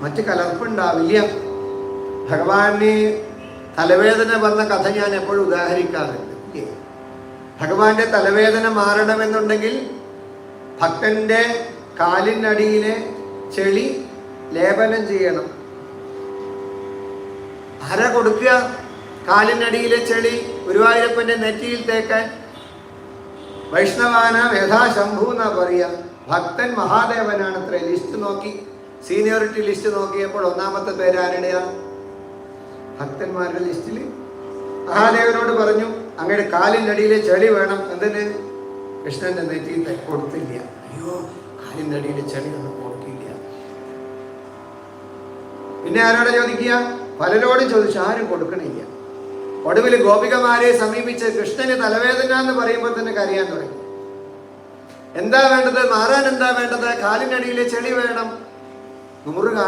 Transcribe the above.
മറ്റ് കലർപ്പുണ്ടാവില്ല. ഭഗവാന് തലവേദന വന്ന കഥ ഞാൻ എപ്പോഴും ഉദാഹരിക്കാറുണ്ട്. ഭഗവാന്റെ തലവേദന മാറണമെന്നുണ്ടെങ്കിൽ ഭക്തന്റെ കാലിനടിയിലെ ചെളി ലേപനം ചെയ്യണം. ആര കൊടുക്കുക കാലിനടിയിലെ ചെളി? ഗുരുവായൂരപ്പന്റെ നെറ്റിയിൽ തേക്കാൻ. വൈഷ്ണവാന യഥാശംഭു എന്നാ പറയാ. ഭക്തൻ മഹാദേവനാണ്. ലിസ്റ്റ് നോക്കി, സീനിയോറിറ്റി ലിസ്റ്റ് നോക്കിയപ്പോൾ ഒന്നാമത്തെ പേര് ആരുടെയാ? ഭക്തന്മാരുടെ ലിസ്റ്റിൽ മഹാദേവനോട് പറഞ്ഞു, അങ്ങയുടെ കാലിൻ്റെ അടിയിലെ ചെളി വേണം. എന്തിന്? കൃഷ്ണന്റെ നെറ്റിയിൽ കൊടുത്തില്ല. അയ്യോ, കാലിൻ്റെ അടിയിലെ ചെളി ഒന്നും കൊടുക്കില്ല. പിന്നെ ആരോടെ ചോദിക്കുക? പലരോടും ചോദിച്ചു, ആരും കൊടുക്കണില്ല. ഒടുവിൽ ഗോപികമാരെ സമീപിച്ച് കൃഷ്ണന് തലവേദന എന്ന് പറയുമ്പോൾ തന്നെ കരയാൻ തുടങ്ങി. എന്താ വേണ്ടത്? മാറാൻ എന്താ വേണ്ടത്? കാലിനടിയിലെ ചെളി വേണം. 100 കാലം